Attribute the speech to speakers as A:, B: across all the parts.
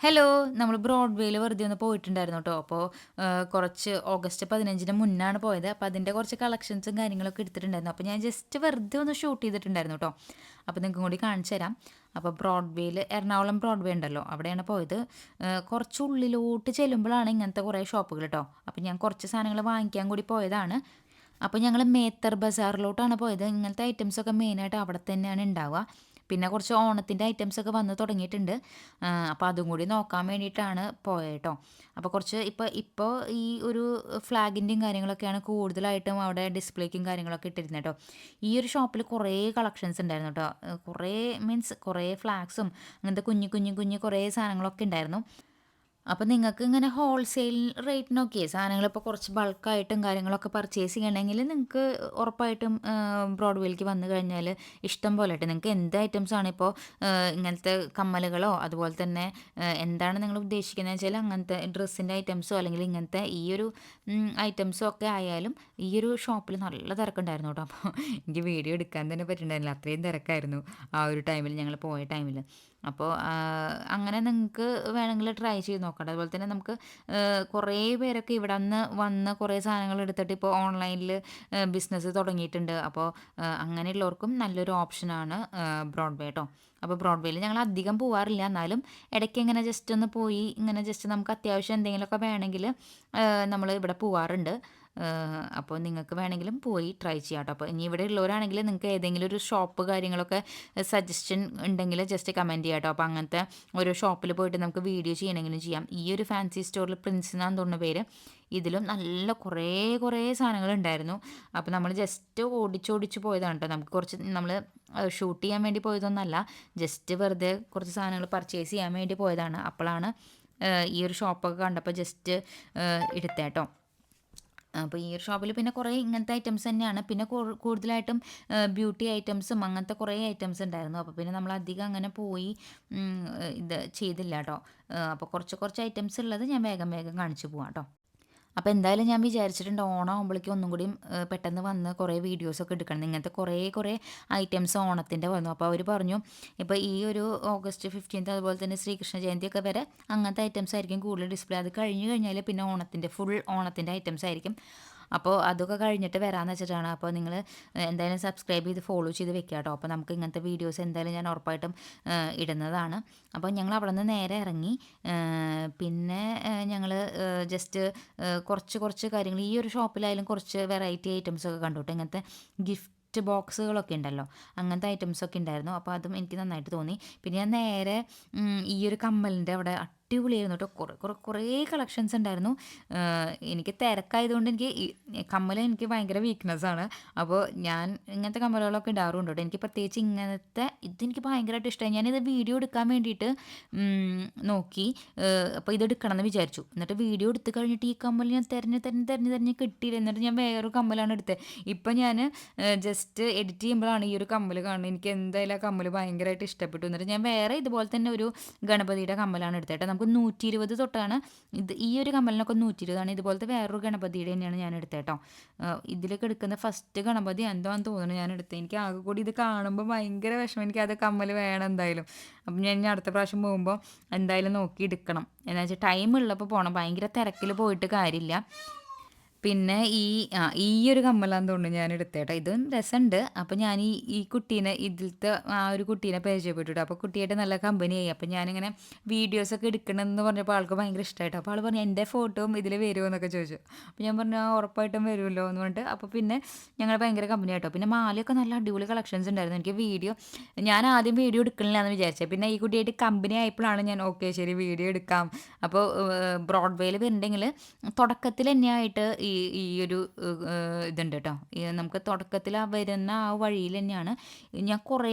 A: Hello. നമ്മൾ ബ്രോഡ്വേയിൽ വെറുതെ ഒന്ന് പോയിട്ടുണ്ടായിരുന്നു കേട്ടോ. അപ്പോൾ കുറച്ച് ഓഗസ്റ്റ് 15-ന് മുന്നാണ് പോയത്. അപ്പോൾ അതിൻ്റെ കുറച്ച് കളക്ഷൻസും കാര്യങ്ങളൊക്കെ എടുത്തിട്ടുണ്ടായിരുന്നു. അപ്പോൾ ഞാൻ ജസ്റ്റ് വെറുതെ ഒന്ന് ഷൂട്ട് ചെയ്തിട്ടുണ്ടായിരുന്നു കേട്ടോ. അപ്പോൾ നിങ്ങൾക്കും കൂടി കാണിച്ചു തരാം. അപ്പോൾ ബ്രോഡ്വേയിൽ എറണാകുളം ബ്രോഡ്വേ ഉണ്ടല്ലോ, അവിടെയാണ് പോയത്. കുറച്ച് ഉള്ളിലോട്ട് ചെല്ലുമ്പോഴാണ് ഇങ്ങനത്തെ കുറേ ഷോപ്പുകൾ കേട്ടോ. അപ്പോൾ ഞാൻ കുറച്ച് സാധനങ്ങൾ വാങ്ങിക്കാൻ കൂടി പോയതാണ്. അപ്പോൾ ഞങ്ങൾ മേത്തർ ബസാറിലോട്ടാണ് പോയത്. ഇങ്ങനത്തെ ഐറ്റംസൊക്കെ മെയിനായിട്ട് അവിടെ തന്നെയാണ് ഉണ്ടാവുക. പിന്നെ കുറച്ച് ഓണത്തിൻ്റെ ഐറ്റംസൊക്കെ വന്ന് തുടങ്ങിയിട്ടുണ്ട്. അപ്പോൾ അതും കൂടി നോക്കാൻ വേണ്ടിയിട്ടാണ് പോയത് കേട്ടോ. അപ്പോൾ കുറച്ച് ഇപ്പോൾ ഈ ഒരു ഫ്ലാഗിൻ്റെയും കാര്യങ്ങളൊക്കെയാണ് കൂടുതലായിട്ടും അവിടെ ഡിസ്പ്ലേക്കും കാര്യങ്ങളൊക്കെ ഇട്ടിരുന്നത് കേട്ടോ. ഈ ഒരു ഷോപ്പിൽ കുറേ കളക്ഷൻസ് ഉണ്ടായിരുന്നു കേട്ടോ. കുറേ മീൻസ് കുറേ ഫ്ലാഗ്സും അങ്ങനത്തെ കുഞ്ഞു കുഞ്ഞു കുഞ്ഞു കുറേ സാധനങ്ങളൊക്കെ ഉണ്ടായിരുന്നു. അപ്പോൾ നിങ്ങൾക്ക് ഇങ്ങനെ ഹോൾസെയിൽ റേറ്റിനൊക്കെ സാധനങ്ങൾ ഇപ്പോൾ കുറച്ച് ബൾക്കായിട്ടും കാര്യങ്ങളൊക്കെ പർച്ചേസ് ചെയ്യണമെങ്കിൽ നിങ്ങൾക്ക് ഉറപ്പായിട്ടും ബ്രോഡ്വേയിലേക്ക് വന്നു കഴിഞ്ഞാൽ ഇഷ്ടം പോലെ ആയിട്ട് നിങ്ങൾക്ക് എന്ത് ഐറ്റംസാണ് ഇപ്പോൾ ഇങ്ങനത്തെ കമ്മലുകളോ അതുപോലെ തന്നെ എന്താണ് നിങ്ങൾ ഉദ്ദേശിക്കുന്നത് വെച്ചാൽ അങ്ങനത്തെ ഡ്രസ്സിൻ്റെ ഐറ്റംസോ അല്ലെങ്കിൽ ഇങ്ങനത്തെ ഈ ഒരു ഐറ്റംസോ ഒക്കെ ആയാലും ഈ ഒരു ഷോപ്പിൽ നല്ല തിരക്കുണ്ടായിരുന്നു കേട്ടോ. അപ്പോൾ എനിക്ക് വീഡിയോ എടുക്കാൻ തന്നെ പറ്റുന്നുണ്ടായിരുന്നില്ല, അത്രയും തിരക്കായിരുന്നു ആ ഒരു ടൈമിൽ, ഞങ്ങൾ പോയ ടൈമിൽ. അപ്പോൾ അങ്ങനെ നിങ്ങൾക്ക് വേണമെങ്കിൽ ട്രൈ ചെയ്ത് നോക്കാം. അതുപോലെ തന്നെ നമുക്ക് കുറേ പേരൊക്കെ ഇവിടെ നിന്ന് വന്ന് കുറേ സാധനങ്ങൾ എടുത്തിട്ട് ഇപ്പോൾ ഓൺലൈനിൽ ബിസിനസ് തുടങ്ങിയിട്ടുണ്ട്. അപ്പോൾ അങ്ങനെയുള്ളവർക്കും നല്ലൊരു ഓപ്ഷനാണ് ബ്രോഡ്വേ കേട്ടോ. അപ്പോൾ ബ്രോഡ്വേയിൽ ഞങ്ങൾ അധികം പോവാറില്ല, എന്നാലും ഇടയ്ക്ക് ഇങ്ങനെ ജസ്റ്റ് ഒന്ന് പോയി ഇങ്ങനെ ജസ്റ്റ് നമുക്ക് അത്യാവശ്യം എന്തെങ്കിലുമൊക്കെ വേണമെങ്കിൽ നമ്മൾ ഇവിടെ പോവാറുണ്ട്. അപ്പോൾ നിങ്ങൾക്ക് വേണമെങ്കിലും പോയി ട്രൈ ചെയ്യാം കേട്ടോ. അപ്പോൾ ഇനി ഇവിടെ ഉള്ളവരാണെങ്കിൽ നിങ്ങൾക്ക് ഏതെങ്കിലും ഒരു ഷോപ്പ് കാര്യങ്ങളൊക്കെ സജഷൻ ഉണ്ടെങ്കിൽ ജസ്റ്റ് കമൻറ്റ് ചെയ്യാം കേട്ടോ. അപ്പോൾ അങ്ങനത്തെ ഒരു ഷോപ്പിൽ പോയിട്ട് നമുക്ക് വീഡിയോ ചെയ്യണമെങ്കിലും ചെയ്യാം. ഈ ഒരു ഫാൻസി സ്റ്റോറിൽ പ്രിൻസ് എന്നാണ് തോന്നുന്ന പേര്. ഇതിലും നല്ല കുറേ കുറേ സാധനങ്ങളുണ്ടായിരുന്നു. അപ്പോൾ നമ്മൾ ജസ്റ്റ് ഓടിച്ചോടിച്ച് പോയതാണ് കേട്ടോ. നമുക്ക് കുറച്ച് നമ്മൾ ഷൂട്ട് ചെയ്യാൻ വേണ്ടി പോയതൊന്നല്ല, ജസ്റ്റ് വെറുതെ കുറച്ച് സാധനങ്ങൾ പർച്ചേസ് ചെയ്യാൻ വേണ്ടി പോയതാണ്. അപ്പോഴാണ് ഈ ഒരു ഷോപ്പൊക്കെ കണ്ടപ്പോൾ ജസ്റ്റ് എടുത്തേട്ടോ. അപ്പോൾ ഈ ഒരു ഷോപ്പിൽ പിന്നെ കുറേ ഇങ്ങനത്തെ ഐറ്റംസ് തന്നെയാണ്. പിന്നെ കൂടുതലായിട്ടും ബ്യൂട്ടി ഐറ്റംസും അങ്ങനത്തെ കുറേ ഐറ്റംസ് ഉണ്ടായിരുന്നു. അപ്പോൾ പിന്നെ നമ്മൾ അധികം അങ്ങനെ പോയി ഇത് ചെയ്തില്ല കേട്ടോ. അപ്പോൾ കുറച്ച് കുറച്ച് ഐറ്റംസ് ഉള്ളത് ഞാൻ വേഗം വേഗം കാണിച്ചു പോവാം കേട്ടോ. അപ്പോൾ എന്തായാലും ഞാൻ വിചാരിച്ചിട്ടുണ്ട് ഓണമാകുമ്പോഴേക്കും ഒന്നും കൂടിയും പെട്ടെന്ന് വന്ന് കുറേ വീഡിയോസൊക്കെ എടുക്കണം. ഇങ്ങനത്തെ കുറേ കുറേ ഐറ്റംസ് ഓണത്തിൻ്റെ വന്നു. അപ്പോൾ അവർ പറഞ്ഞു ഇപ്പോൾ ഈ ഒരു ഓഗസ്റ്റ് 15 അതുപോലെ തന്നെ ശ്രീകൃഷ്ണ ജയന്തിയൊക്കെ വരെ അങ്ങനത്തെ ഐറ്റംസ് ആയിരിക്കും കൂടുതൽ ഡിസ്പ്ലേ. അത് കഴിഞ്ഞ് കഴിഞ്ഞാൽ പിന്നെ ഓണത്തിൻ്റെ ഫുൾ ഓണത്തിൻ്റെ ഐറ്റംസ് ആയിരിക്കും. അപ്പോൾ അതൊക്കെ കഴിഞ്ഞിട്ട് വരാമെന്ന് വെച്ചിട്ടാണ്. അപ്പോൾ നിങ്ങൾ എന്തായാലും സബ്സ്ക്രൈബ് ചെയ്ത് ഫോളോ ചെയ്ത് വെക്കുക കേട്ടോ. അപ്പോൾ നമുക്ക് ഇങ്ങനത്തെ വീഡിയോസ് എന്തായാലും ഞാൻ ഉറപ്പായിട്ടും ഇടുന്നതാണ്. അപ്പോൾ ഞങ്ങൾ അവിടെ നിന്ന് നേരെ ഇറങ്ങി. പിന്നെ ഞങ്ങൾ ജസ്റ്റ് കുറച്ച് കുറച്ച് കാര്യങ്ങൾ ഈ ഒരു ഷോപ്പിലായാലും കുറച്ച് വെറൈറ്റി ഐറ്റംസൊക്കെ കണ്ടു കേട്ടോ. ഇങ്ങനത്തെ ഗിഫ്റ്റ് ബോക്സുകളൊക്കെ ഉണ്ടല്ലോ, അങ്ങനത്തെ ഐറ്റംസൊക്കെ ഉണ്ടായിരുന്നു. അപ്പോൾ അതും എനിക്ക് നന്നായിട്ട് തോന്നി. പിന്നെ ഞാൻ നേരെ ഈ ഒരു കമ്മലിൻ്റെ അവിടെ അടിപൊളിയായിരുന്നു കേട്ടോ. കുറേ കുറേ കുറേ കളക്ഷൻസ് ഉണ്ടായിരുന്നു. എനിക്ക് തിരക്കായതുകൊണ്ട് എനിക്ക് ഈ കമ്മൽ എനിക്ക് ഭയങ്കര വീക്ക്നെസ്സാണ്. അപ്പോൾ ഞാൻ ഇങ്ങനത്തെ കമ്മലുകളൊക്കെ ഇടാറുണ്ട് കേട്ടോ. എനിക്ക് പ്രത്യേകിച്ച് ഇങ്ങനത്തെ ഇതെനിക്ക് ഭയങ്കരമായിട്ട് ഇഷ്ടമായി. ഞാനിത് വീഡിയോ എടുക്കാൻ വേണ്ടിയിട്ട് നോക്കി. അപ്പോൾ ഇതെടുക്കണം എന്ന് വിചാരിച്ചു. എന്നിട്ട് വീഡിയോ എടുത്ത് കഴിഞ്ഞിട്ട് ഈ കമ്മൽ ഞാൻ തിരഞ്ഞ് കിട്ടിയില്ല. എന്നിട്ട് ഞാൻ വേറൊരു കമ്മലാണ് എടുത്തത്. ഇപ്പം ഞാൻ ജസ്റ്റ് എഡിറ്റ് ചെയ്യുമ്പോഴാണ് ഈ ഒരു കമ്മൽ കാണുന്നത്. എനിക്ക് എന്തായാലും ആ കമ്മൽ ഭയങ്കരമായിട്ട് ഇഷ്ടപ്പെട്ടു. എന്നിട്ട് ഞാൻ വേറെ ഇതുപോലെ തന്നെ ഒരു ഗണപതിയുടെ കമ്മലാണ് എടുത്തത്. നമുക്ക് 120 തൊട്ടാണ് ഈ ഒരു കമ്മലിനൊക്കെ 120 ഇതുപോലത്തെ വേറൊരു ഗണപതിയുടെ തന്നെയാണ് ഞാൻ എടുത്തത് കേട്ടോ. ഇതിലൊക്കെ എടുക്കുന്ന ഫസ്റ്റ് ഗണപതി എന്താണെന്ന് തോന്നുന്നു ഞാൻ എടുത്തത്. എനിക്ക് ആകെ കൂടി ഇത് കാണുമ്പോൾ ഭയങ്കര വിഷമം. എനിക്ക് അത് കമ്മൽ വേണം എന്തായാലും. അപ്പം ഞാൻ ഇനി അടുത്ത പ്രാവശ്യം പോകുമ്പോൾ എന്തായാലും നോക്കി എടുക്കണം. എന്താ വെച്ചാൽ ടൈം ഉള്ളപ്പോൾ പോകണം, ഭയങ്കര തിരക്കിൽ പോയിട്ട് കാര്യമില്ല. പിന്നെ ഈ ഒരു കമ്മലാന്ന് തോന്നുന്നു ഞാൻ എടുത്തേട്ടാ. ഇതും രസമുണ്ട്. അപ്പോൾ ഞാൻ ഈ കുട്ടീനെ ഇതിലത്തെ ആ ഒരു കുട്ടീനെ പരിചയപ്പെട്ടിട്ട്, അപ്പോൾ കുട്ടിയായിട്ട് നല്ല കമ്പനിയായി. അപ്പോൾ ഞാനിങ്ങനെ വീഡിയോസൊക്കെ എടുക്കണമെന്ന് പറഞ്ഞപ്പോൾ ആൾക്ക് ഭയങ്കര ഇഷ്ടമായിട്ടോ. അപ്പോൾ ആൾ പറഞ്ഞു എൻ്റെ ഫോട്ടോയും ഇതിൽ വരുമോ എന്നൊക്കെ ചോദിച്ചു. അപ്പോൾ ഞാൻ പറഞ്ഞു ഉറപ്പായിട്ടും വരുമല്ലോ എന്ന് പറഞ്ഞിട്ട്. അപ്പോൾ പിന്നെ ഞങ്ങൾ ഭയങ്കര കമ്പനി ആയിട്ടോ. പിന്നെ മാലയൊക്കെ നല്ല അടിപൊളി കളക്ഷൻസ് ഉണ്ടായിരുന്നു. എനിക്ക് ഞാൻ ആദ്യം വീഡിയോ എടുക്കണില്ല എന്ന് വിചാരിച്ചത്. പിന്നെ ഈ കുട്ടിയായിട്ട് കമ്പനി ആയപ്പോഴാണ് ഞാൻ ഓക്കെ ശരി വീഡിയോ എടുക്കാം. അപ്പോൾ ബ്രോഡ്വേയിൽ വരുന്നുണ്ടെങ്കിൽ തുടക്കത്തിൽ തന്നെയായിട്ട് ഈ ഒരു ഇതുണ്ട് കേട്ടോ. നമുക്ക് തുടക്കത്തിൽ വരുന്ന ആ വഴിയിൽ തന്നെയാണ് ഞാൻ കുറേ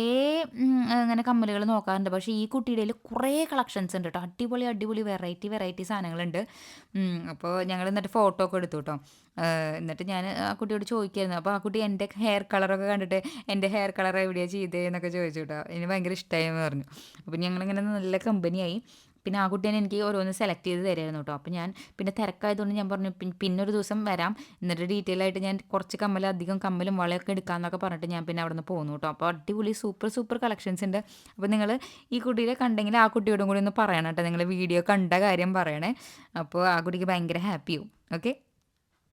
A: അങ്ങനെ കമ്മലുകൾ നോക്കാറുണ്ട്. പക്ഷേ ഈ കുട്ടിയുടെ കുറേ കളക്ഷൻസ് ഉണ്ട് കേട്ടോ. അടിപൊളി അടിപൊളി വെറൈറ്റി സാധനങ്ങളുണ്ട്. അപ്പോൾ ഞങ്ങൾ എന്നിട്ട് ഫോട്ടോ ഒക്കെ എടുത്തു കേട്ടോ. എന്നിട്ട് ഞാൻ ആ കുട്ടിയോട് ചോദിക്കായിരുന്നു. അപ്പോൾ ആ കുട്ടി എൻ്റെ ഹെയർ കളറൊക്കെ കണ്ടിട്ട് എൻ്റെ ഹെയർ കളർ എവിടെയാണ് ചെയ്തത് എന്നൊക്കെ ചോദിച്ചു കേട്ടോ. എനിക്ക് ഭയങ്കര ഇഷ്ടമായി എന്ന് പറഞ്ഞു. അപ്പോൾ ഞങ്ങളിങ്ങനെ നല്ല കമ്പനിയായി. പിന്നെ ആ കുട്ടി തന്നെ എനിക്ക് ഓരോന്ന് സെലക്ട് ചെയ്ത് തരുമായിരുന്നു കേട്ടോ. അപ്പോൾ ഞാൻ പിന്നെ തിരക്കായതുകൊണ്ട് ഞാൻ പറഞ്ഞു പിന്നെ ഒരു ദിവസം വരാം, എന്നിട്ട് ഡീറ്റെയിൽ ആയിട്ട് ഞാൻ കുറച്ച് അധികം കമ്മലും വളയൊക്കെ എടുക്കാമെന്നൊക്കെ പറഞ്ഞിട്ട് ഞാൻ പിന്നെ അവിടെ നിന്ന് പോന്നു കേട്ടോ. അപ്പോൾ അടിപൊളി സൂപ്പർ സൂപ്പർ കളക്ഷൻസ് ഉണ്ട്. അപ്പോൾ നിങ്ങൾ ഈ കുട്ടീനെ കണ്ടെങ്കിൽ ആ കുട്ടിയോടും കൂടി ഒന്ന് പറയണം കേട്ടോ, നിങ്ങൾ വീഡിയോ കണ്ട കാര്യം പറയണേ. അപ്പോൾ ആ കുട്ടിക്ക് ഭയങ്കര ഹാപ്പിയാവും. ഓക്കെ.